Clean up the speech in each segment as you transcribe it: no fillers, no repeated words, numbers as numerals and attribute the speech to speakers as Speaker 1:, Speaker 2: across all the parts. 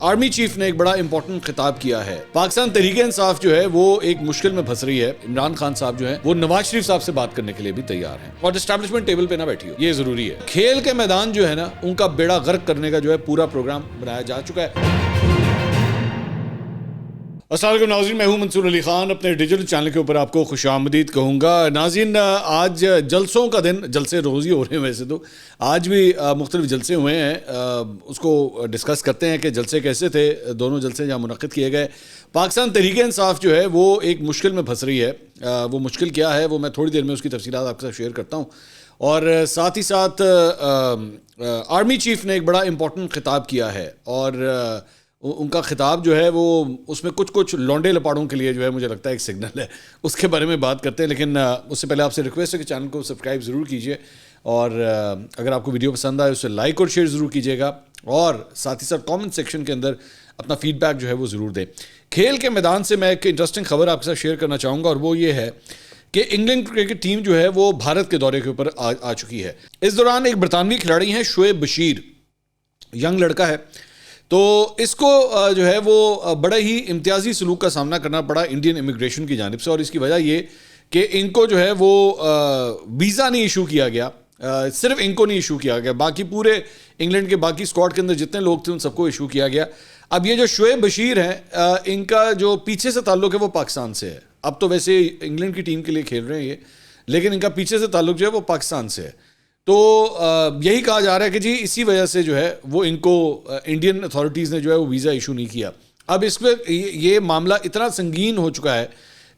Speaker 1: Army chief نے ایک بڑا امپورٹنٹ خطاب کیا ہے۔ پاکستان تحریک انصاف جو ہے وہ ایک مشکل میں پھنس رہی ہے۔ عمران خان صاحب جو ہیں وہ نواز شریف صاحب سے بات کرنے کے لیے بھی تیار ہیں اور اسٹیبلشمنٹ ٹیبل پہ نہ بیٹھی ہو، یہ ضروری ہے۔ کھیل کے میدان جو ہے نا، ان کا بیڑا غرق کرنے کا جو ہے پورا پروگرام بنایا جا چکا ہے۔ السلام علیکم ناظرین، میں ہوں منصور علی خان، اپنے ڈیجیٹل چینل کے اوپر آپ کو خوش آمدید کہوں گا۔ ناظرین، آج جلسوں کا دن، جلسے روز ہی ہو رہے ہیں ویسے تو، آج بھی مختلف جلسے ہوئے ہیں، اس کو ڈسکس کرتے ہیں کہ جلسے کیسے تھے، دونوں جلسے جہاں منعقد کیے گئے۔ پاکستان تحریک انصاف جو ہے وہ ایک مشکل میں پھنس رہی ہے۔ وہ مشکل کیا ہے وہ میں تھوڑی دیر میں اس کی تفصیلات آپ کے ساتھ شیئر کرتا ہوں، اور ساتھ ہی ساتھ آرمی چیف نے ایک بڑا امپورٹنٹ خطاب کیا ہے، اور ان کا خطاب جو ہے وہ اس میں کچھ لونڈے لپاڑوں کے لیے جو ہے مجھے لگتا ہے ایک سگنل ہے، اس کے بارے میں بات کرتے ہیں۔ لیکن اس سے پہلے آپ سے ریکویسٹ ہے کہ چینل کو سبسکرائب ضرور کیجیے، اور اگر آپ کو ویڈیو پسند آئے اسے لائک اور شیئر ضرور کیجیے گا، اور ساتھ ہی ساتھ کامنٹ سیکشن کے اندر اپنا فیڈ بیک جو ہے وہ ضرور دیں۔ کھیل کے میدان سے میں ایک انٹرسٹنگ خبر آپ کے ساتھ شیئر کرنا چاہوں گا، اور وہ یہ ہے کہ انگلینڈ کرکٹ ٹیم جو ہے وہ بھارت کے دورے کے اوپر آ چکی ہے۔ اس دوران ایک برطانوی کھلاڑی ہیں شعیب بشیر، ینگ لڑکا ہے، تو اس کو جو ہے وہ بڑا ہی امتیازی سلوک کا سامنا کرنا پڑا انڈین امیگریشن کی جانب سے، اور اس کی وجہ یہ کہ ان کو جو ہے وہ ویزا نہیں ایشو کیا گیا۔ صرف ان کو نہیں ایشو کیا گیا، باقی پورے انگلینڈ کے باقی اسکواڈ کے اندر جتنے لوگ تھے ان سب کو ایشو کیا گیا۔ اب یہ جو شعیب بشیر ہیں، ان کا جو پیچھے سے تعلق ہے وہ پاکستان سے ہے۔ اب تو ویسے انگلینڈ کی ٹیم کے لیے کھیل رہے ہیں یہ، لیکن ان کا پیچھے سے تعلق جو ہے وہ پاکستان سے ہے۔ تو یہی کہا جا رہا ہے کہ جی اسی وجہ سے جو ہے وہ ان کو انڈین اتھارٹیز نے جو ہے وہ ویزا ایشو نہیں کیا۔ اب اس پہ یہ معاملہ اتنا سنگین ہو چکا ہے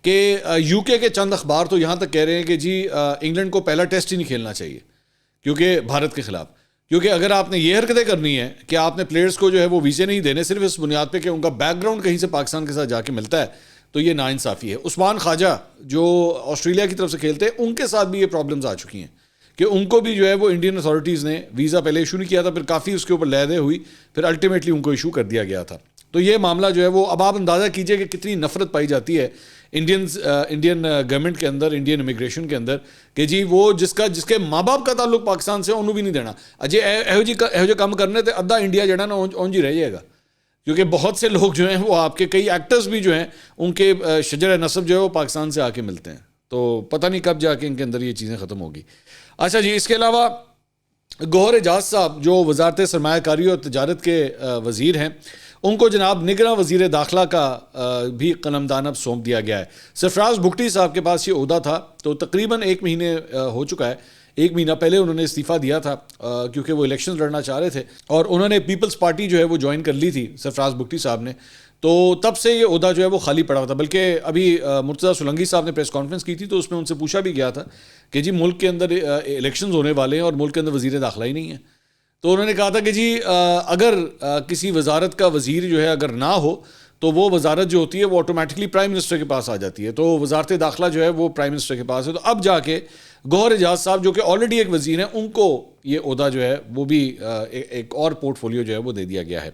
Speaker 1: کہ یو کے چند اخبار تو یہاں تک کہہ رہے ہیں کہ جی انگلینڈ کو پہلا ٹیسٹ ہی نہیں کھیلنا چاہیے، کیونکہ بھارت کے خلاف، کیونکہ اگر آپ نے یہ حرکتیں کرنی ہے کہ آپ نے پلیئرز کو جو ہے وہ ویزے نہیں دینے صرف اس بنیاد پہ کہ ان کا بیک گراؤنڈ کہیں سے پاکستان کے ساتھ جا کے ملتا ہے، تو یہ ناانصافی ہے۔ عثمان خواجہ جو آسٹریلیا کی طرف سے کھیلتے ہیں، ان کے ساتھ بھی یہ پرابلمز آ چکی ہیں کہ ان کو بھی جو ہے وہ انڈین اتھارٹیز نے ویزا پہلے ایشو نہیں کیا تھا، پھر کافی اس کے اوپر لہدے ہوئی، پھر الٹیمیٹلی ان کو ایشو کر دیا گیا تھا۔ تو یہ معاملہ جو ہے وہ اب آپ اندازہ کیجئے کہ کتنی نفرت پائی جاتی ہے انڈین گورنمنٹ کے اندر، انڈین امیگریشن کے اندر، کہ جی وہ جس کے ماں باپ کا تعلق پاکستان سے انہوں بھی نہیں دینا۔ اجے ایہو جے کام کرنے تے ادھا انڈیا جڑا نا اونج ہی رہ جائے گا، کیونکہ بہت سے لوگ جو ہیں وہ آپ کے کئی ایکٹرز بھی جو ہیں ان کے شجر نسب جو ہے وہ پاکستان سے آ کے ملتے ہیں، تو پتہ نہیں کب جا کے ان کے اندر یہ چیزیں ختم ہوگی۔ اچھا جی، اس کے علاوہ گوہر اعجاز صاحب جو وزارت سرمایہ کاری اور تجارت کے وزیر ہیں، ان کو جناب نگراں وزیر داخلہ کا بھی قلمدان اب سونپ دیا گیا ہے۔ سرفراز بگٹی صاحب کے پاس یہ عہدہ تھا تو تقریباً 1 مہینے ہو چکا ہے، 1 مہینہ پہلے انہوں نے استعفیٰ دیا تھا کیونکہ وہ الیکشن لڑنا چاہ رہے تھے، اور انہوں نے پیپلز پارٹی جو ہے وہ جوائن کر لی تھی سرفراز بگٹی صاحب نے، تو تب سے یہ عہدہ جو ہے وہ خالی پڑا ہوا تھا۔ بلکہ ابھی مرتضیٰ سولنگی صاحب نے پریس کانفرنس کی تھی تو اس میں ان سے پوچھا بھی گیا تھا کہ جی ملک کے اندر الیکشنز ہونے والے ہیں اور ملک کے اندر وزیر داخلہ ہی نہیں ہے، تو انہوں نے کہا تھا کہ جی اگر کسی وزارت کا وزیر جو ہے اگر نہ ہو تو وہ وزارت جو ہوتی ہے وہ آٹومیٹکلی پرائم منسٹر کے پاس آ جاتی ہے، تو وزارت داخلہ جو ہے وہ پرائم منسٹر کے پاس ہے۔ تو اب جا کے گوہر اعجاز صاحب جو کہ آلریڈی ایک وزیر ہیں، ان کو یہ عہدہ جو ہے وہ بھی ایک اور پورٹ فولیو جو ہے وہ دے دیا گیا ہے۔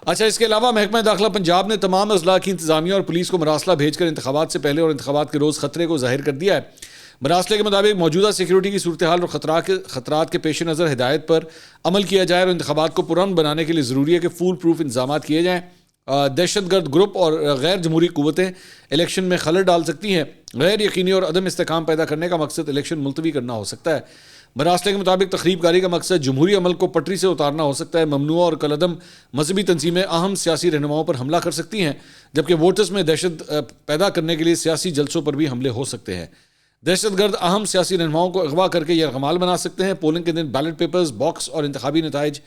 Speaker 1: اچھا، اس کے علاوہ محکمہ داخلہ پنجاب نے تمام اضلاع کی انتظامیہ اور پولیس کو مراسلہ بھیج کر انتخابات سے پہلے اور انتخابات کے روز خطرے کو ظاہر کر دیا ہے۔ مراسلے کے مطابق موجودہ سیکیورٹی کی صورتحال اور خطرات کے پیش نظر ہدایت پر عمل کیا جائے اور انتخابات کو پرامن بنانے کے لیے ضروری ہے کہ فول پروف انتظامات کیے جائیں۔ دہشت گرد گروپ اور غیر جمہوری قوتیں الیکشن میں خلل ڈال سکتی ہیں۔ غیر یقینی اور عدم استحکام پیدا کرنے کا مقصد الیکشن ملتوی کرنا ہو سکتا ہے۔ مراسلے کے مطابق تخریب کاری کا مقصد جمہوری عمل کو پٹری سے اتارنا ہو سکتا ہے۔ ممنوع اور کالعدم مذہبی تنظیمیں اہم سیاسی رہنماؤں پر حملہ کر سکتی ہیں، جبکہ ووٹرز میں دہشت پیدا کرنے کے لیے سیاسی جلسوں پر بھی حملے ہو سکتے ہیں۔ دہشت گرد اہم سیاسی رہنماؤں کو اغوا کر کے یرغمال بنا سکتے ہیں۔ پولنگ کے دن بیلٹ پیپرز، باکس اور انتخابی نتائج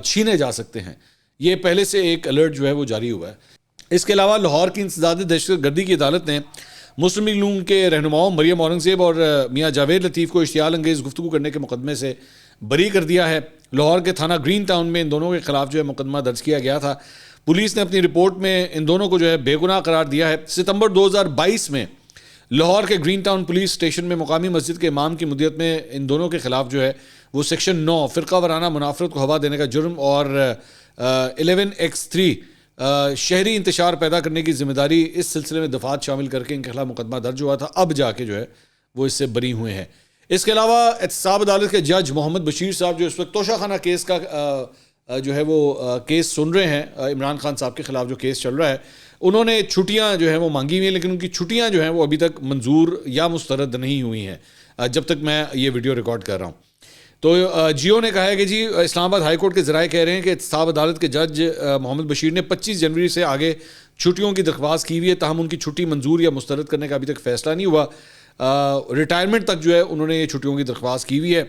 Speaker 1: چھینے جا سکتے ہیں۔ یہ پہلے سے ایک الرٹ جو ہے وہ جاری ہوا ہے۔ اس کے علاوہ لاہور کی انسداد دہشت گردی کی عدالت نے مسلم لیگ نون کے رہنماؤں مریم اورنگزیب اور میاں جاوید لطیف کو اشتعال انگیز گفتگو کرنے کے مقدمے سے بری کر دیا ہے۔ لاہور کے تھانہ گرین ٹاؤن میں ان دونوں کے خلاف جو ہے مقدمہ درج کیا گیا تھا۔ پولیس نے اپنی رپورٹ میں ان دونوں کو جو ہے بے گناہ قرار دیا ہے۔ ستمبر 2022 میں لاہور کے گرین ٹاؤن پولیس اسٹیشن میں مقامی مسجد کے امام کی مدیت میں ان دونوں کے خلاف جو ہے وہ سیکشن 9 فرقہ وارانہ منافرت کو ہوا دینے کا جرم اور 11(x)(3) شہری انتشار پیدا کرنے کی ذمہ داری اس سلسلے میں دفعات شامل کر کے ان کے خلاف مقدمہ درج ہوا تھا، اب جا کے جو ہے وہ اس سے بری ہوئے ہیں۔ اس کے علاوہ احتساب عدالت کے جج محمد بشیر صاحب جو اس وقت توشہ خانہ کیس کا جو ہے وہ کیس سن رہے ہیں عمران خان صاحب کے خلاف جو کیس چل رہا ہے. انہوں نے چھٹیاں جو ہیں وہ مانگی ہوئی ہیں, لیکن ان کی چھٹیاں جو ہیں وہ ابھی تک منظور یا مسترد نہیں ہوئی ہیں جب تک میں یہ ویڈیو ریکارڈ کر رہا ہوں. تو جیو نے کہا ہے کہ جی اسلام آباد ہائی کورٹ کے ذرائع کہہ رہے ہیں کہ احتساب عدالت کے جج محمد بشیر نے 25 جنوری سے آگے چھٹیوں کی درخواست کی ہوئی ہے, تاہم ان کی چھٹی منظور یا مسترد کرنے کا ابھی تک فیصلہ نہیں ہوا. ریٹائرمنٹ تک جو ہے انہوں نے یہ چھٹیوں کی درخواست کی ہوئی ہے.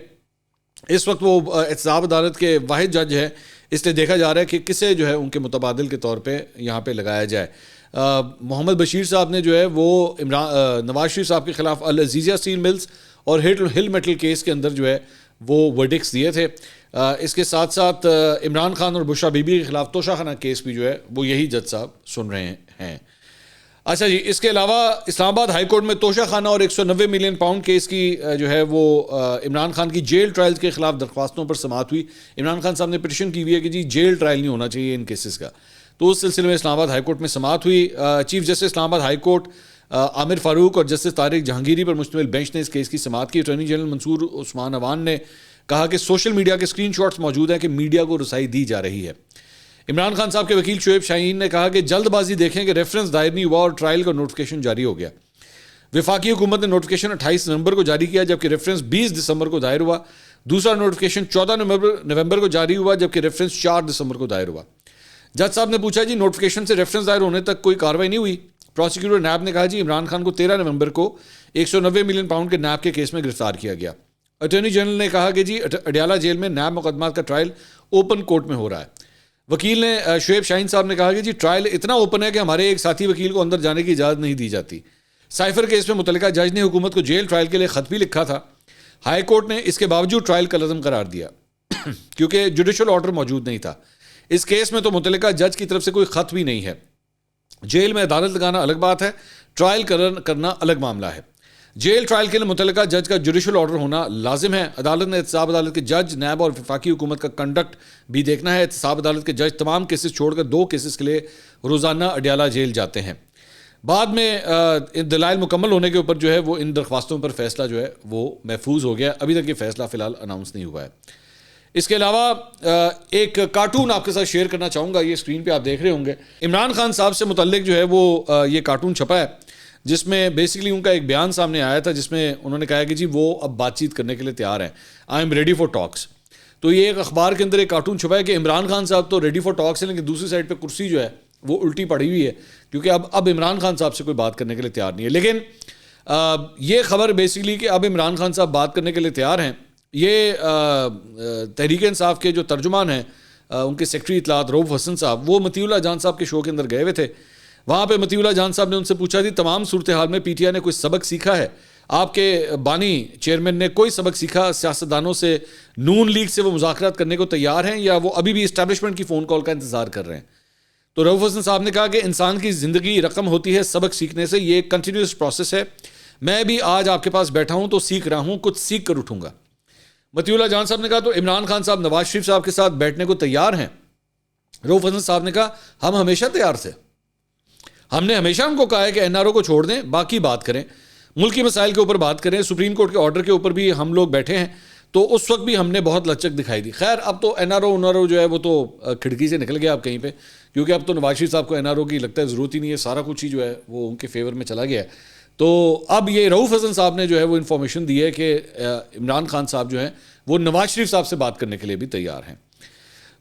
Speaker 1: اس وقت وہ احتساب عدالت کے واحد جج ہے, اس لیے دیکھا جا رہا ہے کہ کسے جو ہے ان کے متبادل کے طور پہ یہاں پہ لگایا جائے. محمد بشیر صاحب نے جو ہے وہ نواز شریف صاحب کے خلاف العزیزیہ اسٹیل ملز اور ہل میٹل کیس کے اندر جو ہے وہ ورڈکٹس دیے تھے. اس کے ساتھ ساتھ عمران خان اور بشرا بی بی کے خلاف توشہ خانہ کیس بھی جو ہے وہ یہی جج صاحب سن رہے ہیں. اچھا جی, اس کے علاوہ اسلام آباد ہائی کورٹ میں توشہ خانہ اور 190 ملین پاؤنڈ کیس کی جو ہے وہ عمران خان کی جیل ٹرائلز کے خلاف درخواستوں پر سماعت ہوئی. عمران خان صاحب نے پٹیشن کی ہوئی ہے کہ جی جیل ٹرائل نہیں ہونا چاہیے ان کیسز کا, تو اس سلسلے میں اسلام آباد ہائی کورٹ میں سماعت ہوئی. چیف جسٹس اسلام آباد ہائی کورٹ عامر فاروق اور جسٹس طارق جہانگیری پر مشتمل بینچ نے اس کیس کی سماعت کی. اٹارنی جنرل منصور عثمان عوان نے کہا کہ سوشل میڈیا کے اسکرین شاٹس موجود ہیں کہ میڈیا کو رسائی دی جا رہی ہے. عمران خان صاحب کے وکیل شعیب شاہین نے کہا کہ جلد بازی دیکھیں کہ ریفرنس دائر نہیں ہوا اور ٹرائل کا نوٹیفکیشن جاری ہو گیا. وفاقی حکومت نے نوٹیفکیشن 28 نومبر کو جاری کیا جبکہ ریفرنس 20 دسمبر کو دائر ہوا. دوسرا نوٹیفکیشن 14 نومبر کو جاری ہوا جبکہ ریفرنس 4 دسمبر کو دائر ہوا. جج صاحب نے پوچھا جی نوٹیفکیشن سے ریفرنس دائر ہونے تک کوئی کارروائی نہیں ہوئی. پروسیکیوٹر نیب نے کہا جی عمران خان کو 13 نومبر کو 190 ملین پاؤنڈ کے نیب کے کیس میں گرفتار کیا گیا. اٹارنی جنرل نے کہا کہ جی اڈیالہ جیل میں نیب مقدمات کا ٹرائل اوپن کورٹ میں ہو رہا ہے. وکیل نے شعیب شاہین صاحب نے کہا کہ جی ٹرائل اتنا اوپن ہے کہ ہمارے ایک ساتھی وکیل کو اندر جانے کی اجازت نہیں دی جاتی. سائفر کیس میں متعلقہ جج نے حکومت کو جیل ٹرائل کے لیے خط بھی لکھا تھا. ہائی کورٹ نے اس کے باوجود ٹرائل کا لازم قرار دیا کیونکہ جوڈیشل آرڈر موجود نہیں تھا. اس کیس میں تو متعلقہ جج کی طرف سے کوئی خط بھی نہیں ہے. جیل میں عدالت لگانا الگ بات ہے, ٹرائل کرنا الگ معاملہ ہے. جیل ٹرائل کے لیے متعلقہ جج کا جوڈیشل آرڈر ہونا لازم ہے. عدالت نے احتساب عدالت کے جج نیب اور وفاقی حکومت کا کنڈکٹ بھی دیکھنا ہے. احتساب عدالت کے جج تمام کیسز چھوڑ کر 2 کیسز کے لیے روزانہ اڈیالہ جیل جاتے ہیں. بعد میں دلائل مکمل ہونے کے اوپر جو ہے وہ ان درخواستوں پر فیصلہ جو ہے وہ محفوظ ہو گیا. ابھی تک یہ فیصلہ فی الحال اناؤنس نہیں ہوا ہے. اس کے علاوہ ایک کارٹون آپ کے ساتھ شیئر کرنا چاہوں گا, یہ اسکرین پہ آپ دیکھ رہے ہوں گے. عمران خان صاحب سے متعلق جو ہے وہ یہ کارٹون چھپا ہے جس میں بیسیکلی ان کا ایک بیان سامنے آیا تھا جس میں انہوں نے کہا کہ جی وہ اب بات چیت کرنے کے لیے تیار ہیں, آئی ایم ریڈی فار ٹاکس. تو یہ ایک اخبار کے اندر ایک کارٹون چھپا ہے کہ عمران خان صاحب تو ریڈی فار ٹاکس ہیں لیکن دوسری سائڈ پہ کرسی جو ہے وہ الٹی پڑی ہوئی ہے کیونکہ اب عمران خان صاحب سے کوئی بات کرنے کے لیے تیار نہیں ہے. لیکن یہ خبر بیسیکلی کہ اب عمران خان صاحب بات کرنے کے لیے تیار ہیں, یہ تحریک انصاف کے جو ترجمان ہیں ان کے سیکرٹری اطلاعات رؤف حسن صاحب وہ مطیع اللہ جان صاحب کے شو کے اندر گئے ہوئے تھے. وہاں پہ مطیع اللہ جان صاحب نے ان سے پوچھا تھی تمام صورتحال میں پی ٹی آئی نے کوئی سبق سیکھا ہے, آپ کے بانی چیئرمین نے کوئی سبق سیکھا, سیاستدانوں سے نون لیگ سے وہ مذاکرات کرنے کو تیار ہیں یا وہ ابھی بھی اسٹیبلشمنٹ کی فون کال کا انتظار کر رہے ہیں. تو رؤف حسن صاحب نے کہا کہ انسان کی زندگی رقم ہوتی ہے سبق سیکھنے سے, یہ ایک کنٹینیوس پروسیس ہے. میں بھی آج آپ کے پاس بیٹھا ہوں تو سیکھ رہا ہوں, کچھ سیکھ کر اٹھوں گا. مطیع اللہ جان صاحب نے کہا تو عمران خان صاحب نواز شریف صاحب کے ساتھ بیٹھنے کو تیار ہیں. رؤف حسن صاحب نے کہا ہم ہمیشہ تیار تھے, ہم نے ہمیشہ ان کو کہا ہے کہ این آر او کو چھوڑ دیں, باقی بات کریں, ملکی مسائل کے اوپر بات کریں. سپریم کورٹ کے آرڈر کے اوپر بھی ہم لوگ بیٹھے ہیں تو اس وقت بھی ہم نے بہت لچک دکھائی دی. خیر اب تو این آر او جو ہے وہ تو کھڑکی سے نکل گیا اب کہیں پہ, کیونکہ اب تو نواز شریف صاحب کو این آر او کی لگتا ہے ضرورت ہی نہیں ہے, سارا کچھ ہی جو ہے وہ ان کے فیور میں چلا گیا ہے. تو اب یہ رؤف حسن صاحب نے جو ہے وہ انفارمیشن دی ہے کہ عمران خان صاحب جو ہیں وہ نواز شریف صاحب سے بات کرنے کے لیے بھی تیار ہیں.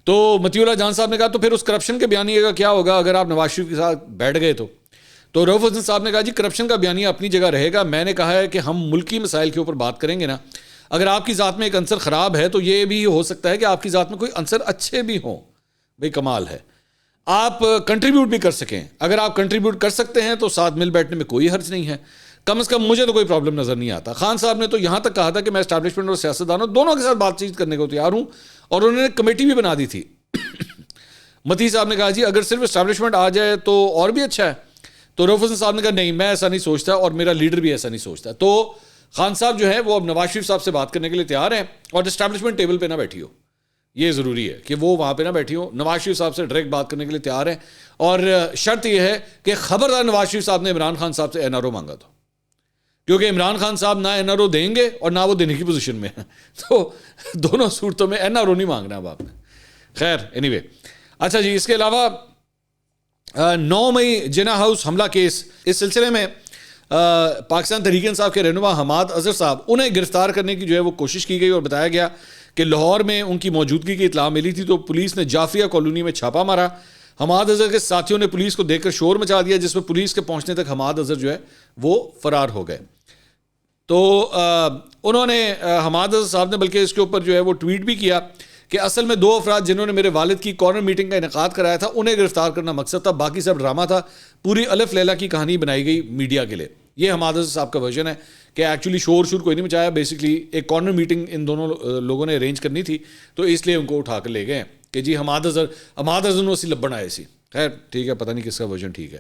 Speaker 1: تو مطیع اللہ جان صاحب نے کہا تو پھر اس کرپشن کے بیانیے کا کیا ہوگا اگر آپ نواز شریف کے ساتھ بیٹھ گئے تو رؤف حسن صاحب نے کہا جی کرپشن کا بیانیہ اپنی جگہ رہے گا. میں نے کہا ہے کہ ہم ملکی مسائل کے اوپر بات کریں گے نا, اگر آپ کی ذات میں ایک عنصر خراب ہے تو یہ بھی ہو سکتا ہے کہ آپ کی ذات میں کوئی عنصر اچھے بھی ہوں. بھئی کمال ہے, آپ کنٹریبیوٹ بھی کر سکیں. اگر آپ کنٹریبیوٹ کر سکتے ہیں تو ساتھ مل بیٹھنے میں کوئی حرج نہیں ہے, کم از کم مجھے تو کوئی پرابلم نظر نہیں آتا. خان صاحب نے تو یہاں تک کہا تھا کہ میں اسٹیبلشمنٹ اور سیاستدانوں دونوں کے ساتھ بات چیت کرنے کو تیار ہوں, اور انہوں نے کمیٹی بھی بنا دی تھی. متی صاحب نے کہا جی اگر صرف اسٹیبلشمنٹ آ جائے تو اور بھی اچھا ہے. تو رؤف حسن صاحب نے کہا نہیں, میں ایسا نہیں سوچتا اور میرا لیڈر بھی ایسا نہیں سوچتا. تو خان صاحب جو ہے وہ اب نواز شریف صاحب سے بات کرنے کے لیے تیار ہیں, اور اسٹیبلشمنٹ ٹیبل پہ نہ بیٹھی ہو, یہ ضروری ہے کہ وہ وہاں پہ نہ بیٹھی ہو. نواز شریف صاحب سے ڈائریکٹ بات کرنے کے لیے تیار ہیں, اور شرط یہ ہے کہ خبردار نواز شریف صاحب نے عمران خان صاحب سے این آر او مانگا تو, کیونکہ عمران خان صاحب نہ این آر او دیں گے اور نہ وہ دینے کی پوزیشن میں ہیں. تو دونوں صورتوں میں این آر او نہیں مانگنا اب آپ نے. خیر اینی وے. اچھا جی, اس کے علاوہ 9 مئی جناح ہاؤس حملہ کیس, اس سلسلے میں پاکستان تحریک انصاف کے رہنما حماد اظہر صاحب, انہیں گرفتار کرنے کی جو ہے وہ کوشش کی گئی اور بتایا گیا کہ لاہور میں ان کی موجودگی کی اطلاع ملی تھی, تو پولیس نے جعفریہ کالونی میں چھاپا مارا. حماد اظہر کے ساتھیوں نے پولیس کو دیکھ کر شور مچا دیا, جس میں پولیس کے پہنچنے تک حماد اظہر جو ہے وہ فرار ہو گئے. تو انہوں نے حماد اظہر صاحب نے بلکہ اس کے اوپر جو ہے وہ ٹویٹ بھی کیا کہ اصل میں 2 افراد جنہوں نے میرے والد کی کارنر میٹنگ کا انعقاد کرایا تھا, انہیں گرفتار کرنا مقصد تھا, باقی سب ڈرامہ تھا, پوری الف لیلہ کی کہانی بنائی گئی میڈیا کے لیے. یہ حماد اظہر صاحب کا ورژن ہے کہ ایکچولی شور کوئی نہیں مچایا, بیسکلی ایک کارنر میٹنگ ان دونوں لوگوں نے ارینج کرنی تھی, تو اس لیے ان کو اٹھا کر لے گئے کہ جی حماد اظہر نو اسی لبن آئے سی. خیر ٹھیک ہے, پتہ نہیں کس کا ورژن ٹھیک ہے.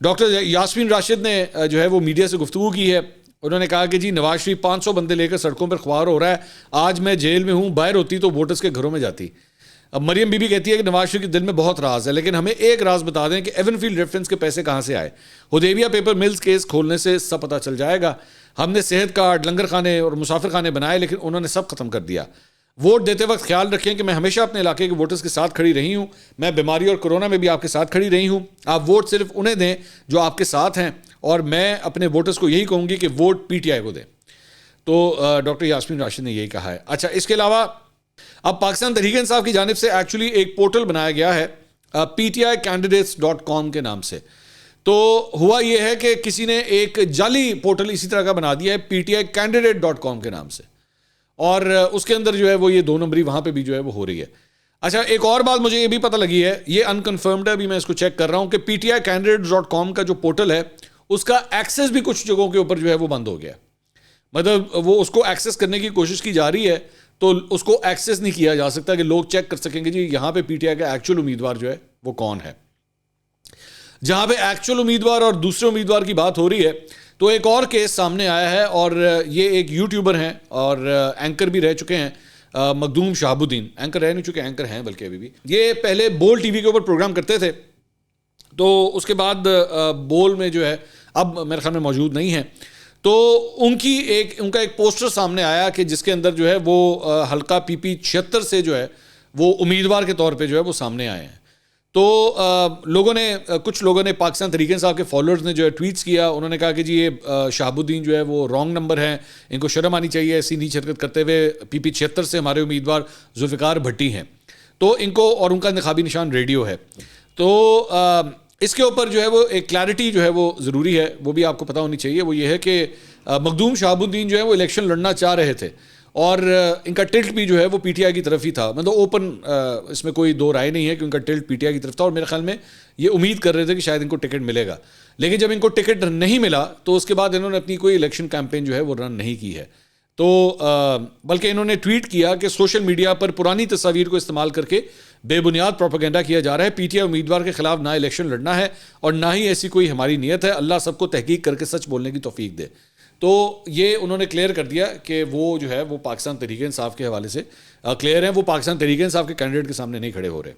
Speaker 1: ڈاکٹر یاسمین راشد نے جو ہے وہ میڈیا سے گفتگو کی ہے. انہوں نے کہا کہ جی نواز شریف 500 بندے لے کر سڑکوں پر خوار ہو رہا ہے, آج میں جیل میں ہوں, باہر ہوتی تو ووٹرز کے گھروں میں جاتی. اب مریم بی بی کہتی ہے کہ نواز شریف کے دل میں بہت راز ہے, لیکن ہمیں ایک راز بتا دیں کہ ایون فیلڈ ریفرنس کے پیسے کہاں سے آئے. حدیبیہ پیپر ملز کیس کھولنے سے سب پتہ چل جائے گا. ہم نے صحت کارڈ, لنگر خانے اور مسافر خانے بنائے, لیکن انہوں نے سب ختم کر دیا. ووٹ دیتے وقت خیال رکھیں کہ میں ہمیشہ اپنے علاقے کے ووٹرز کے ساتھ کھڑی رہی ہوں. میں بیماری اور کورونا میں بھی آپ کے ساتھ کھڑی رہی ہوں. آپ ووٹ صرف انہیں دیں جو آپ کے ساتھ ہیں, اور میں اپنے ووٹرز کو یہی کہوں گی کہ ووٹ پی ٹی آئی کو دیں. تو ڈاکٹر یاسمین راشد نے یہی کہا ہے. اچھا, اس کے علاوہ اب پاکستان تحریک انصاف کی جانب سے ایکچولی ایک پورٹل بنایا گیا ہے PTIcandidates.com کے نام سے. تو ہوا یہ ہے کہ کسی نے ایک جعلی پورٹل اسی طرح کا بنا دیا ہے PTIcandidate.com کے نام سے, اور اس کے اندر جو ہے وہ یہ 2 نمبری وہاں پہ بھی جو ہے وہ ہو رہی ہے. اچھا, ایک اور بات مجھے یہ بھی پتہ لگی ہے, یہ انکنفرمڈ ہے, ابھی میں اس کو چیک کر رہا ہوں کہ PTIcandidates.com کا جو پورٹل ہے اس کا ایکسیس بھی کچھ جگہوں کے اوپر جو ہے وہ بند ہو گیا. مطلب وہ اس کو ایکسیس کرنے کی کوشش کی جا رہی ہے, تو اس کو ایکسیس نہیں کیا جا سکتا کہ لوگ چیک کر سکیں گے جی یہاں پہ پی ٹی آئی کا ایکچوئل امیدوار جو ہے وہ کون ہے. جہاں پہ ایکچوئل امیدوار اور دوسرے امیدوار کی بات ہو رہی ہے, تو ایک اور کیس سامنے آیا ہے, اور یہ ایک یوٹیوبر ہیں اور اینکر بھی رہ چکے ہیں, مخدوم شہاب الدین. اینکر رہ نہیں چکے, اینکر ہیں بلکہ ابھی بھی. یہ پہلے بول ٹی وی کے اوپر پروگرام کرتے تھے, تو اس کے بعد بول میں جو ہے اب میرے خیال میں موجود نہیں ہیں. تو ان کا ایک پوسٹر سامنے آیا کہ جس کے اندر جو ہے وہ حلقہ PP 76 سے جو ہے وہ امیدوار کے طور پہ جو ہے وہ سامنے آئے ہیں. تو کچھ لوگوں نے پاکستان تحریک انصاف کے فالوورز نے جو ہے ٹویٹس کیا. انہوں نے کہا کہ جی یہ شہاب الدین جو ہے وہ رانگ نمبر ہیں, ان کو شرم آنی چاہیے ایسی نیچ حرکت کرتے ہوئے. PP 76 سے ہمارے امیدوار ذوالفقار بھٹی ہیں, تو ان کو, اور ان کا انتخابی نشان ریڈیو ہے. تو اس کے اوپر جو ہے وہ ایک کلیئرٹی جو ہے وہ ضروری ہے, وہ بھی آپ کو پتہ ہونی چاہیے. وہ یہ ہے کہ مخدوم شہاب الدین جو ہے وہ الیکشن لڑنا چاہ رہے تھے, اور ان کا ٹلٹ بھی جو ہے وہ PTI کی طرف ہی تھا. مطلب اوپن, اس میں کوئی دو رائے نہیں ہے کہ ان کا ٹلٹ PTI کی طرف تھا, اور میرے خیال میں یہ امید کر رہے تھے کہ شاید ان کو ٹکٹ ملے گا. لیکن جب ان کو ٹکٹ نہیں ملا تو اس کے بعد انہوں نے اپنی کوئی الیکشن کیمپین جو ہے وہ رن نہیں کی ہے. تو بلکہ انہوں نے ٹویٹ کیا کہ سوشل میڈیا پر پرانی تصاویر کو استعمال کر کے بے بنیاد پروپیگنڈا کیا جا رہا ہے. PTI امیدوار کے خلاف نہ الیکشن لڑنا ہے اور نہ ہی ایسی کوئی ہماری نیت ہے. اللہ سب کو تحقیق کر کے سچ بولنے کی توفیق دے. تو یہ انہوں نے کلیئر کر دیا کہ وہ جو ہے وہ پاکستان تحریک انصاف کے حوالے سے کلیئر ہیں, وہ پاکستان تحریک انصاف کے کینڈیڈیٹ کے سامنے نہیں کھڑے ہو رہے.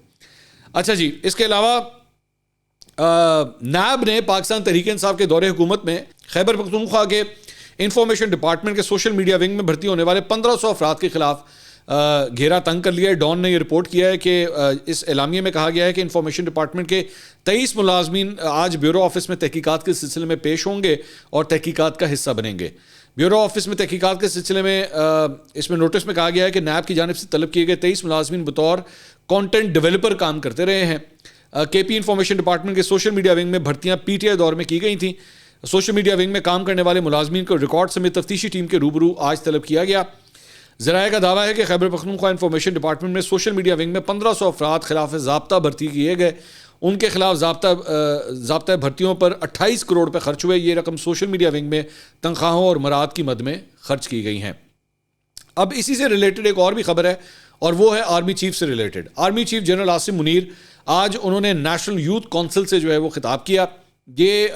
Speaker 1: اچھا جی, اس کے علاوہ نیب نے پاکستان تحریک انصاف کے دور حکومت میں خیبر پختونخوا کے انفارمیشن ڈپارٹمنٹ کے سوشل میڈیا ونگ میں بھرتی ہونے والے 1500 افراد کے خلاف گھیرا تنگ کر لیا ہے. ڈان نے یہ رپورٹ کیا ہے کہ اس اعلامیے میں کہا گیا ہے کہ انفارمیشن ڈپارٹمنٹ کے 23 ملازمین آج بیورو آفس میں تحقیقات کے سلسلے میں پیش ہوں گے اور تحقیقات کا حصہ بنیں گے. بیورو آفس میں تحقیقات کے سلسلے میں اس میں نوٹس میں کہا گیا ہے کہ نیب کی جانب سے طلب کیے گئے 23 ملازمین بطور کانٹینٹ ڈیولپر کام کرتے رہے ہیں. KP انفارمیشن ڈپارٹمنٹ کے سوشل میڈیا ونگ میں بھرتیاں PTI دور میں کی گئی تھیں. سوشل میڈیا ونگ میں کام کرنے والے ملازمین کو ریکارڈ سمیت تفتیشی ٹیم کے روبرو آج طلب کیا گیا. ذرائع کا دعویٰ ہے کہ خیبر پختونخوا انفارمیشن ڈپارٹمنٹ میں سوشل میڈیا ونگ میں 1500 افراد خلاف ضابطہ بھرتی کیے گئے. ان کے خلاف ضابطہ بھرتیوں پر 28 کروڑ روپے خرچ ہوئے. یہ رقم سوشل میڈیا ونگ میں تنخواہوں اور مراعات کی مد میں خرچ کی گئی ہیں. اب اسی سے ریلیٹڈ ایک اور بھی خبر ہے, اور وہ ہے آرمی چیف سے related. Army chief general Asim Munir آج انہوں نے نیشنل یوتھ کونسل سے جو ہے وہ خطاب کیا. یہ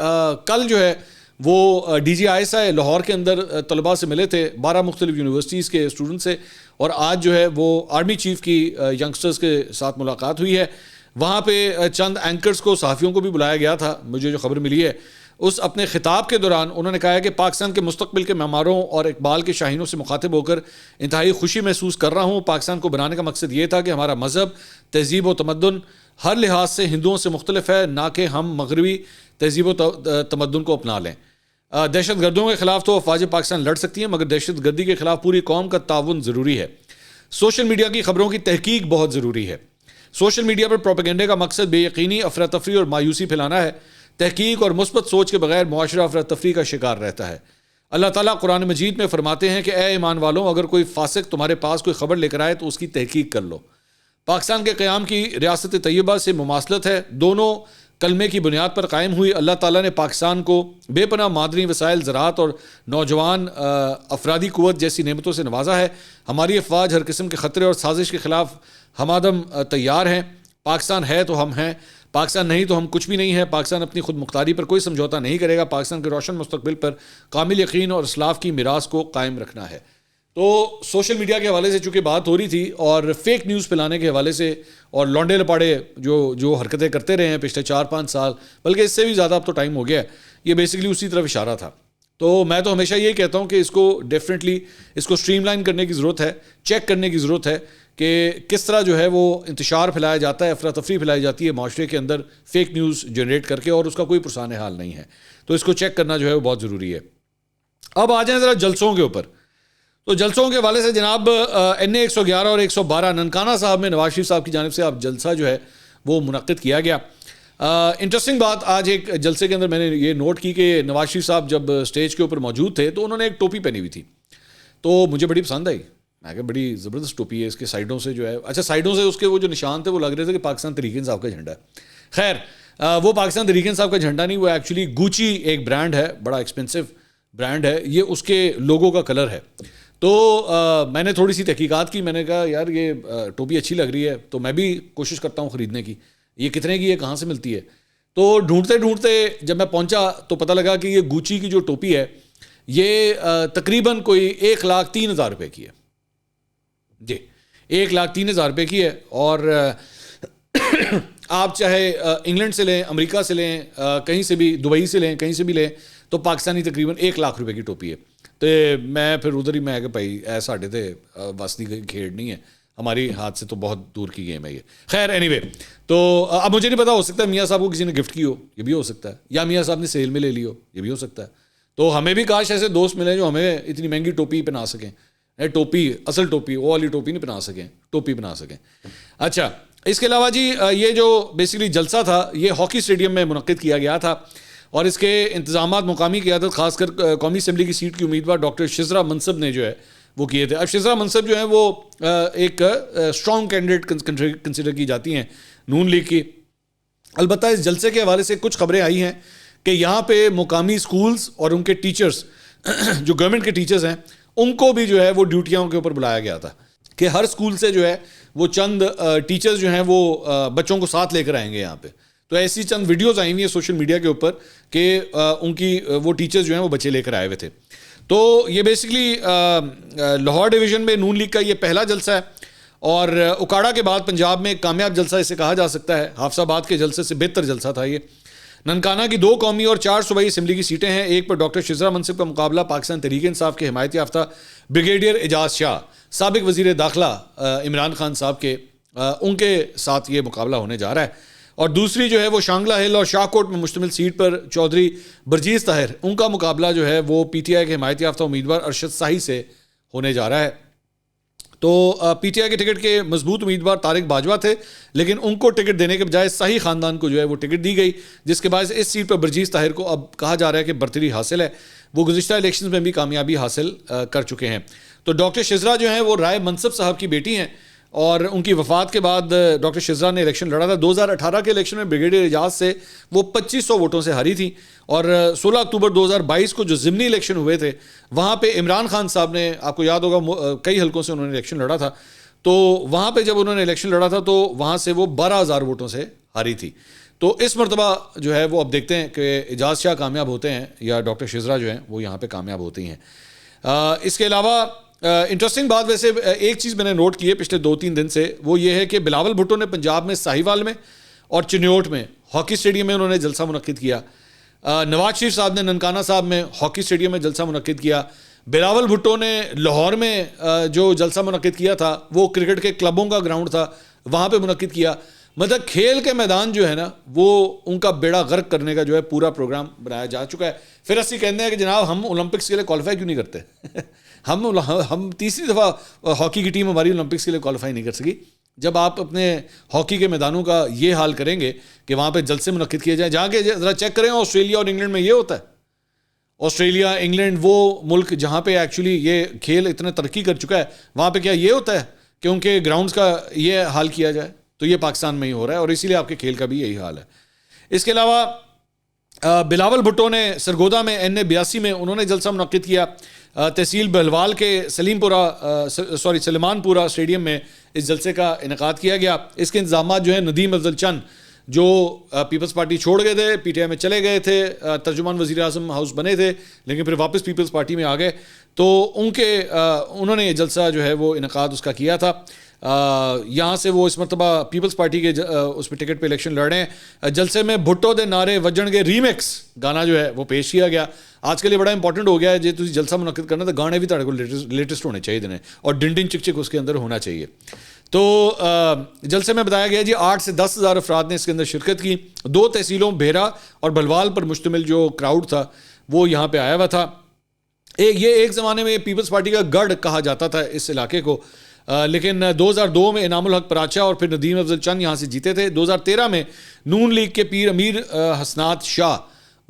Speaker 1: کل جو ہے وہ DGISI لاہور کے اندر طلباء سے ملے تھے, 12 مختلف یونیورسٹیز کے اسٹوڈنٹ سے, اور آج جو ہے وہ آرمی چیف کی ینگسٹرز کے ساتھ ملاقات ہوئی ہے. وہاں پہ چند اینکرز کو, صحافیوں کو بھی بلایا گیا تھا, مجھے جو خبر ملی ہے اس اپنے خطاب کے دوران انہوں نے کہا ہے کہ پاکستان کے مستقبل کے معماروں اور اقبال کے شاہینوں سے مخاطب ہو کر انتہائی خوشی محسوس کر رہا ہوں. پاکستان کو بنانے کا مقصد یہ تھا کہ ہمارا مذہب، تہذیب و تمدن ہر لحاظ سے ہندوؤں سے مختلف ہے، نہ کہ ہم مغربی تہذیب و تمدن کو اپنا لیں. دہشت گردوں کے خلاف تو افواج پاکستان لڑ سکتی ہیں، مگر دہشت گردی کے خلاف پوری قوم کا تعاون ضروری ہے. سوشل میڈیا کی خبروں کی تحقیق بہت ضروری ہے. سوشل میڈیا پر پروپیگنڈے کا مقصد بے یقینی، افراتفری اور مایوسی پھیلانا ہے. تحقیق اور مثبت سوچ کے بغیر معاشرہ افراتفری کا شکار رہتا ہے. اللہ تعالیٰ قرآن مجید میں فرماتے ہیں کہ اے ایمان والوں، اگر کوئی فاسق تمہارے پاس کوئی خبر لے کر آئے تو اس کی تحقیق کر لو. پاکستان کے قیام کی ریاست طیبہ سے مماثلت ہے، دونوں کلمے کی بنیاد پر قائم ہوئی. اللہ تعالیٰ نے پاکستان کو بے پناہ معدنی وسائل، زراعت اور نوجوان افرادی قوت جیسی نعمتوں سے نوازا ہے. ہماری افواج ہر قسم کے خطرے اور سازش کے خلاف ہمادم تیار ہیں. پاکستان ہے تو ہم ہیں، پاکستان نہیں تو ہم کچھ بھی نہیں ہے. پاکستان اپنی خود مختاری پر کوئی سمجھوتا نہیں کرے گا. پاکستان کے روشن مستقبل پر کامل یقین اور اسلاف کی میراث کو قائم رکھنا ہے. تو سوشل میڈیا کے حوالے سے چونکہ بات ہو رہی تھی اور فیک نیوز پھیلانے کے حوالے سے اور لونڈے لپاڑے جو حرکتیں کرتے رہے ہیں پچھلے 4-5 سال، بلکہ اس سے بھی زیادہ اب تو ٹائم ہو گیا ہے، یہ بیسکلی اسی طرف اشارہ تھا. تو میں تو ہمیشہ یہی کہتا ہوں کہ اس کو ڈیفینیٹلی اس کو اسٹریم لائن کرنے کی ضرورت ہے، چیک کرنے کی ضرورت ہے کہ کس طرح جو ہے وہ انتشار پھیلایا جاتا ہے، افراتفری پھیلائی جاتی ہے معاشرے کے اندر فیک نیوز جنریٹ کر کے، اور اس کا کوئی پرسان حال نہیں ہے. تو اس کو چیک کرنا جو ہے وہ بہت ضروری ہے. اب آ جائیں ذرا جلسوں کے اوپر. تو جلسوں کے حوالے سے جناب NA 111 اور 112 ننکانہ صاحب میں نواز شریف صاحب کی جانب سے اب جلسہ جو ہے وہ منعقد کیا گیا. انٹرسٹنگ بات آج ایک جلسے کے اندر میں نے یہ نوٹ کی کہ نواز شریف صاحب جب اسٹیج کے اوپر موجود تھے تو انہوں نے ایک ٹوپی پہنی ہوئی تھی، تو مجھے بڑی پسند آئی. میں کہ بڑی زبردست ٹوپی ہے، اس کے سائڈوں سے جو ہے، اچھا سائڈوں سے اس کے وہ جو نشان تھے وہ لگ رہے تھے کہ پاکستان تحریک انصاف کا جھنڈا ہے. خیر وہ پاکستان تحریک انصاف کا جھنڈا نہیں، وہ ایکچولی گوچی ایک برانڈ ہے، بڑا ایکسپینسو برانڈ ہے، یہ اس کے لوگو کا کلر ہے. تو میں نے تھوڑی سی تحقیقات کی، میں نے کہا یار یہ ٹوپی اچھی لگ رہی ہے تو میں بھی کوشش کرتا ہوں خریدنے کی. یہ کتنے کی ہے، کہاں سے ملتی ہے؟ تو ڈھونڈتے ڈھونڈتے جب میں پہنچا تو پتہ لگا کہ یہ گوچی کی جو ٹوپی ہے یہ تقریباً کوئی 1,03,000 روپے کی ہے. جی 1,03,000 روپے کی ہے. اور آپ چاہے انگلینڈ سے لیں، امریکہ سے لیں، کہیں سے بھی، دبئی سے لیں، کہیں سے بھی لیں، تو پاکستانی تقریباً 1,00,000 روپے کی ٹوپی ہے. تو میں پھر ادھر ہی میں کہ بھائی ساڈے تے واسطی کھیڑ نہیں ہے، ہماری ہاتھ سے تو بہت دور کی گیم ہے یہ. خیر اینی وے، تو اب مجھے نہیں پتا، ہو سکتا ہے میاں صاحب کو کسی نے گفٹ کی ہو، یہ بھی ہو سکتا ہے، یا میاں صاحب نے سیل میں لے لی ہو، یہ بھی ہو سکتا ہے. تو ہمیں بھی کاش ایسے دوست ملیں جو ہمیں اتنی مہنگی ٹوپی پہنا سکیں. ٹوپی اصل ٹوپی، وہ والی ٹوپی نہیں پہنا سکیں، ٹوپی پہنا سکیں. اچھا اس کے علاوہ جی یہ جو بیسکلی جلسہ تھا یہ ہاکی اسٹیڈیم میں منعقد کیا گیا تھا، اور اس کے انتظامات مقامی قیادت خاص کر قومی اسمبلی کی سیٹ کی امیدوار ڈاکٹر شزرا منصب نے جو ہے وہ کیے تھے. اب شزرا منصب جو ہے وہ ایک اسٹرانگ کینڈیڈیٹ کنسیڈر کی جاتی ہیں نون لیگ کی. البتہ اس جلسے کے حوالے سے کچھ خبریں آئی ہیں کہ یہاں پہ مقامی اسکولز اور ان کے ٹیچرز جو گورنمنٹ کے ٹیچرز ہیں ان کو بھی جو ہے وہ ڈیوٹیوں کے اوپر بلایا گیا تھا کہ ہر اسکول سے جو ہے وہ چند ٹیچرز جو ہیں وہ بچوں کو ساتھ لے کر آئیں گے یہاں پہ. تو ایسی چند ویڈیوز آئی ہوئی ہیں سوشل میڈیا کے اوپر کہ ان کی وہ ٹیچرز جو ہیں وہ بچے لے کر آئے ہوئے تھے. تو یہ بیسکلی لاہور ڈویژن میں نون لیگ کا یہ پہلا جلسہ ہے، اور اکاڑا کے بعد پنجاب میں ایک کامیاب جلسہ اسے کہا جا سکتا ہے. حافظ آباد کے جلسے سے بہتر جلسہ تھا یہ. ننکانہ کی 2 قومی اور 4 صوبائی اسمبلی کی سیٹیں ہیں. ایک پر ڈاکٹر شزرا منصب کا مقابلہ پاکستان تحریک انصاف کے حمایت یافتہ بریگیڈیئر اعجاز شاہ، سابق وزیر داخلہ عمران خان صاحب کے، ان کے ساتھ یہ مقابلہ ہونے جا رہا ہے. اور دوسری جو ہے وہ شانگلہ ہل اور شاہ کوٹ میں مشتمل سیٹ پر چودھری برجیز طاہر، ان کا مقابلہ جو ہے وہ PTI کے حمایت یافتہ امیدوار ارشد شاہی سے ہونے جا رہا ہے. تو PTI کے ٹکٹ کے مضبوط امیدوار طارق باجوہ تھے، لیکن ان کو ٹکٹ دینے کے بجائے شاہی خاندان کو جو ہے وہ ٹکٹ دی گئی، جس کے باعث اس سیٹ پر برجیز طاہر کو اب کہا جا رہا ہے کہ برتری حاصل ہے. وہ گزشتہ الیکشنز میں بھی کامیابی حاصل کر چکے ہیں. تو ڈاکٹر شزرا جو ہیں وہ رائے منصب صاحب کی بیٹی ہیں، اور ان کی وفات کے بعد ڈاکٹر شزرا نے الیکشن لڑا تھا. 2018 کے الیکشن میں بریگیڈیئر اعجاز سے وہ 2500 ووٹوں سے ہاری تھی، اور 16 اکتوبر 2022 کو جو ضمنی الیکشن ہوئے تھے وہاں پہ عمران خان صاحب نے، آپ کو یاد ہوگا کئی حلقوں سے انہوں نے الیکشن لڑا تھا، تو وہاں پہ جب انہوں نے الیکشن لڑا تھا تو وہاں سے وہ 12,000 ووٹوں سے ہاری تھی. تو اس مرتبہ جو ہے وہ اب دیکھتے ہیں کہ اعجاز شاہ کامیاب ہوتے ہیں یا ڈاکٹر شزرا جو ہیں وہ یہاں پہ کامیاب ہوتی ہیں. اس کے علاوہ انٹرسٹنگ بات ویسے ایک چیز میں نے نوٹ کی ہے پچھلے 2-3 دن سے، وہ یہ ہے کہ بلاول بھٹو نے پنجاب میں ساہیوال میں اور چنیوٹ میں ہاکی اسٹیڈیم میں انہوں نے جلسہ منعقد کیا. نواز شریف صاحب نے ننکانہ صاحب میں ہاکی اسٹیڈیم میں جلسہ منعقد کیا. بلاول بھٹو نے لاہور میں جو جلسہ منعقد کیا تھا وہ کرکٹ کے کلبوں کا گراؤنڈ تھا, وہاں پہ منعقد کیا. مطلب کھیل کے میدان جو ہے نا وہ ان کا بیڑا غرق کرنے کا جو ہے پورا پروگرام بنایا جا چکا ہے. پھر اسی کہتے ہیں کہ جناب ہم اولمپکس کے لیے کوالیفائی کیوں نہیں کرتے. ہم تیسری دفعہ ہاکی کی ٹیم ہماری اولمپکس کے لیے کوالیفائی نہیں کر سکی. جب آپ اپنے ہاکی کے میدانوں کا یہ حال کریں گے کہ وہاں پہ جلسے منعقد کیے جائیں, جہاں کے ذرا چیک کریں آسٹریلیا اور انگلینڈ میں یہ ہوتا ہے. آسٹریلیا انگلینڈ وہ ملک جہاں پہ ایکچولی یہ کھیل اتنا ترقی کر چکا ہے, وہاں پہ کیا یہ ہوتا ہے کہ ان کے گراؤنڈز کا یہ حال کیا جائے؟ تو یہ پاکستان میں ہی ہو رہا ہے, اور اسی لیے آپ کے کھیل کا بھی یہی حال ہے. اس کے علاوہ بلاول بھٹو نے سرگودا میں NA82 میں انہوں نے جلسہ منعقد کیا. تحصیل بہلوال کے سلیمان پورہ اسٹیڈیم میں اس جلسے کا انعقاد کیا گیا. اس کے انتظامات جو ہیں ندیم افضل چند جو پیپلز پارٹی چھوڑ گئے تھے, PTI میں چلے گئے تھے, ترجمان وزیر اعظم ہاؤس بنے تھے لیکن پھر واپس پیپلز پارٹی میں آ گئے, تو انہوں نے یہ جلسہ جو ہے وہ انعقاد اس کا کیا تھا. یہاں سے وہ اس مرتبہ پیپلز پارٹی کے اس پہ ٹکٹ پہ الیکشن لڑ رہے ہیں. جلسے میں بھٹو دے نعرے وجن کے ریمیکس گانا جو ہے وہ پیش کیا گیا. آج کل یہ بڑا امپورٹنٹ ہو گیا ہے, جی تسی جلسہ منعقد کرنا تو گانے بھی تھوڑے کو لیٹسٹ ہونے چاہیے دینے, اور ڈن ڈن چک چک اس کے اندر ہونا چاہیے. تو جلسے میں بتایا گیا جی 8 سے 10 ہزار افراد نے اس کے اندر شرکت کی. 2 تحصیلوں بھیرا اور بلوال پر مشتمل جو کراؤڈ تھا وہ یہاں پہ آیا ہوا تھا. یہ ایک زمانے میں پیپلز پارٹی کا گڑھ کہا جاتا تھا اس علاقے کو, لیکن 2002 میں انعام الحق پراچا اور پھر ندیم افضل چند یہاں سے جیتے تھے. 2013 میں نون لیگ کے پیر امیر حسنات شاہ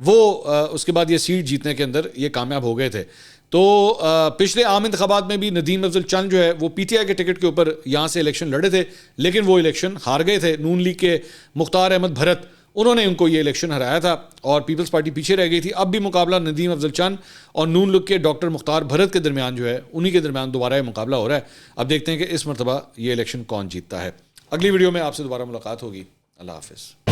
Speaker 1: وہ اس کے بعد یہ سیٹ جیتنے کے اندر یہ کامیاب ہو گئے تھے. تو پچھلے عام انتخابات میں بھی ندیم افضل چند جو ہے وہ PTI کے ٹکٹ کے اوپر یہاں سے الیکشن لڑے تھے, لیکن وہ الیکشن ہار گئے تھے. نون لیگ کے مختار احمد بھرت انہوں نے ان کو یہ الیکشن ہرایا تھا اور پیپلز پارٹی پیچھے رہ گئی تھی. اب بھی مقابلہ ندیم افضل چند اور نون لیگ کے ڈاکٹر مختار بھرت کے درمیان جو ہے انہی کے درمیان دوبارہ یہ مقابلہ ہو رہا ہے. اب دیکھتے ہیں کہ اس مرتبہ یہ الیکشن کون جیتتا ہے. اگلی ویڈیو میں آپ سے دوبارہ ملاقات ہوگی. اللہ حافظ.